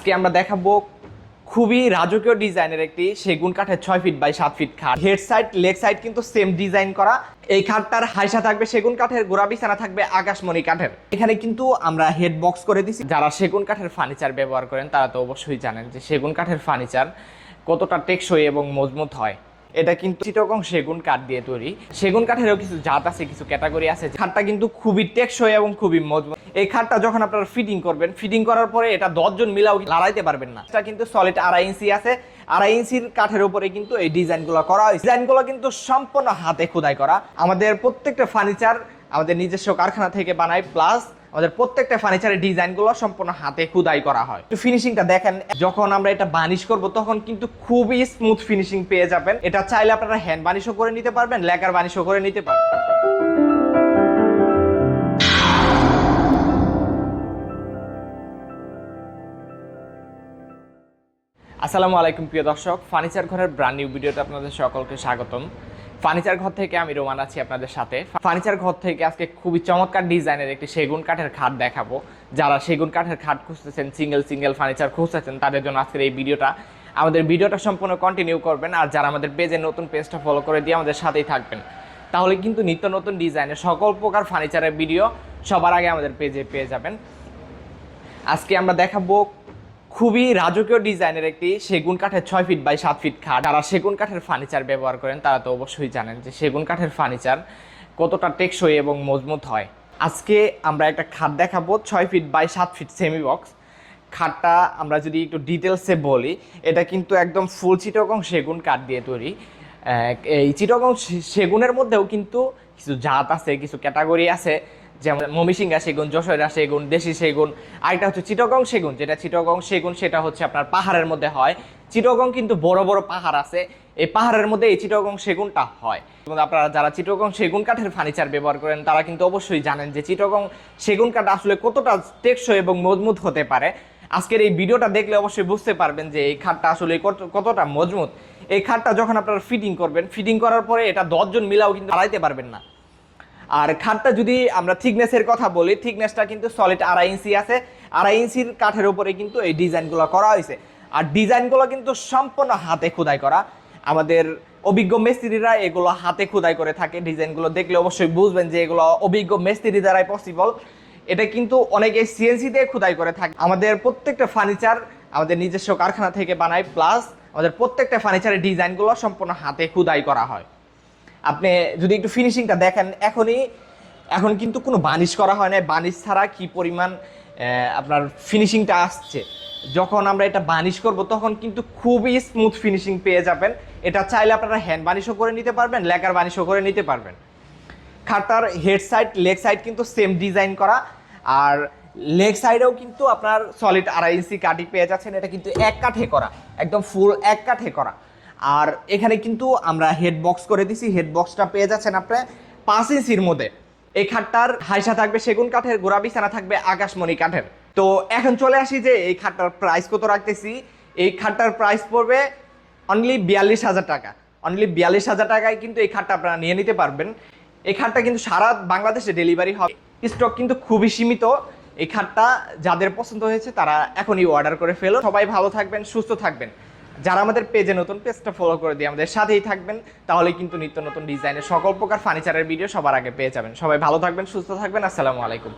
আজকে আমরা দেখাবো খুবই রাজকীয় ডিজাইনের একটি সেগুন কাঠের 6 ফিট বাই 7 ফিট খাট। হেড সাইড লেগ সাইড কিন্তু সেম ডিজাইন করা। এই খাটটার হাইসা থাকবে সেগুন কাঠের, গোড়া বিছানা থাকবে আকাশমণি কাঠের। এখানে কিন্তু আমরা হেড বক্স করে দিছি। যারা সেগুন কাঠের ফার্নিচার ব্যবহার করেন তারা তো অবশ্যই জানেন যে সেগুন কাঠের ফার্নিচার কতটা টেকসই এবং মজবুত হয়। এটা কিন্তু চিটাগং সেগুন কাঠ দিয়ে তৈরি। সেগুন কাঠেরও কিছু জাত আছে, কিছু ক্যাটাগরি আছে। খাটটা কিন্তু খুবই টেকসই এবং খুবই মজবুত। এই খাটটা যখন আপনারা ফিটিং করবেন, ফিটিং করার পরে এটা 10 জন মিলাও লড়াইতে পারবেন না। এটা কিন্তু সলিড 2.5 ইঞ্চি আছে। 2.5 ইঞ্চির কাঠের উপরে কিন্তু এই ডিজাইনগুলো করা হয়েছে। ডিজাইনগুলো কিন্তু সম্পূর্ণ হাতে খোদাই করা। আমাদের প্রত্যেকটা ফার্নিচার আমাদের নিজস্ব কারখানা থেকে বানাই, প্লাস আমাদের প্রত্যেকটা ফার্নিচারের ডিজাইনগুলো সম্পূর্ণ হাতে খোদাই করা হয়। একটু ফিনিশিংটা দেখেন, যখন আমরা এটা বার্নিশ করব তখন কিন্তু খুবই স্মুথ ফিনিশিং পেয়ে যাবেন। এটা চাইলে আপনারা হ্যান্ড বার্নিশও করে নিতে পারবেন, লেকার বার্নিশও করে নিতে পারবেন। আসসালামু আলাইকুম প্রিয় দর্শক, ফার্নিচার ঘরের ব্র্যান্ড নিউ ভিডিওতে আপনাদের সকলকে স্বাগতম। ফার্নিচার ঘর থেকে আমি রোমান আছি আপনাদের সাথে। ফার্নিচার ঘর থেকে আজকে খুবই চমৎকার ডিজাইনের একটি সেগুন কাঠের খাট দেখাবো। যারা সেগুন কাঠের খাট খুঁজতেছেন, সিঙ্গেল ফার্নিচার খুঁজতেছেন, তাদের জন্য আজকের এই ভিডিওটা। আমাদের ভিডিওটা সম্পূর্ণ কন্টিনিউ করবেন, আর যারা আমাদের পেজে নতুন পেজটা ফলো করে দিয়ে আমাদের সাথেই থাকবেন, তাহলে কিন্তু নিত্য নতুন ডিজাইনের সকল প্রকার ফার্নিচারের ভিডিও সবার আগে আমাদের পেজে পেয়ে যাবেন। আজকে আমরা দেখাবো খুবই রাজকীয় ডিজাইনের একটি সেগুন কাঠের 6 ফিট বাই 7 ফিট খাট। যারা সেগুন কাঠের ফার্নিচার ব্যবহার করেন তারা তো অবশ্যই জানেন যে সেগুন কাঠের ফার্নিচার কতটা টেকসই এবং মজবুত হয়। আজকে আমরা একটা খাট দেখাবো 6 feet by 7 feet semi box. খাটটা আমরা যদি একটু ডিটেলসে বলি, এটা কিন্তু একদম ফুল চিটাগং সেগুন কাঠ দিয়ে তৈরি। এই চিটাগং সেগুনের মধ্যেও কিন্তু কিছু জাত আছে, কিছু ক্যাটাগরি আছে, যেমন মমিসিংহা সেগুন, যশোরা সেগুন, দেশি সেগুন। আরেকটা হচ্ছে চিটাগং সেগুন, যেটা চিটাগং সেগুন সেটা হচ্ছে আপনার পাহাড়ের মধ্যে হয়। চিটাগং কিন্তু বড় বড় পাহাড় আছে, এই পাহাড়ের মধ্যে এই চিটাগং সেগুনটা হয়। এবং আপনারা যারা চিটাগং সেগুন কাঠের ফার্নিচার ব্যবহার করেন তারা কিন্তু অবশ্যই জানেন যে চিটাগং সেগুন কাঠ আসলে কতটা টেকসই এবং মজবুত হতে পারে। আজকের এই ভিডিওটা দেখলে অবশ্যই বুঝতে পারবেন যে এই খাটটা আসলে কতটা মজবুত। এই খাটটা যখন আপনারা ফিটিং করবেন, ফিটিং করার পরে এটা 10 জন মিলাও কিন্তু লড়াইতে পারবেন না। আর খাটটা যদি আমরা থিকনেসের কথা বলি, থিকনেসটা কিন্তু সলিড 2.5 ইঞ্চি আছে। 2.5 ইঞ্চির কাঠের উপরে কিন্তু এই ডিজাইনগুলো করা হয়েছে। আর ডিজাইনগুলো কিন্তু সম্পূর্ণ হাতে খোদাই করা। আমাদের অভিজ্ঞ মিস্ত্রিরা এগুলো হাতে খোদাই করে থাকে। ডিজাইনগুলো দেখলে অবশ্যই বুঝবেন যে এগুলো অভিজ্ঞ মিস্ত্রি দ্বারাই পসিবল। এটা কিন্তু অনেকে সিএনসি দিয়ে খোদাই করে থাকে। আমাদের প্রত্যেকটা ফার্নিচার আমাদের নিজস্ব কারখানা থেকে বানাই, প্লাস আমাদের প্রত্যেকটা ফার্নিচারের ডিজাইনগুলো সম্পূর্ণ হাতে খোদাই করা হয়। আপনি যদি একটু ফিনিশিংটা দেখেন, এখন কিন্তু কোনো বার্নিশ করা হয় না। বার্নিশ ছাড়া কি পরিমাণ আপনার ফিনিশিংটা আসছে। যখন আমরা এটা বার্নিশ করব তখন কিন্তু খুবই স্মুথ ফিনিশিং পেয়ে যাবেন। এটা চাইলে আপনারা হ্যান্ড বার্নিশও করে নিতে পারবেন, লেকার বার্নিশও করে নিতে পারবেন। খাটটার হেড সাইড লেগ সাইড কিন্তু সেম ডিজাইন করা, আর লেগ সাইডেও কিন্তু আপনার সলিড 2.5 ইঞ্চি কাঠই পেয়ে যাচ্ছেন। এটা কিন্তু এক কাঠে করা, একদম ফুল এক কাঠে করা। আর এখানে কিন্তু আমরা হেড বক্স করে দিছি। হেড বক্সটা পেয়ে যাচ্ছেন আপনার 5 ইঞ্চির মধ্যে। এই খাটটার হাইসা থাকবে সেগুন কাঠের, গোড়া বিছানা থাকবে আকাশমণি কাঠের। তো এখন চলে আসি যে এই খাটটার প্রাইস কত রাখতেছি। এই খাটটার প্রাইস পড়বে অনলি 42,000 টাকা। অনলি 42,000 টাকায় কিন্তু এই খাটটা আপনারা নিয়ে নিতে পারবেন। এই খাটটা কিন্তু সারা বাংলাদেশে ডেলিভারি হবে। স্টক কিন্তু খুবই সীমিত। এই খাটটা যাদের পছন্দ হয়েছে তারা এখনই অর্ডার করে ফেলো। সবাই ভালো থাকবেন, সুস্থ থাকবেন। যারা আমাদের পেজে নতুন, পেজটা ফলো করে দিয়ে আমাদের সাথেই থাকবেন, তাহলে কিন্তু নিত্য নতুন ডিজাইনের সকল প্রকার ফার্নিচারের ভিডিও সবার আগে পেয়ে যাবেন। সবাই ভালো থাকবেন, সুস্থ থাকবেন। আসসালামু আলাইকুম।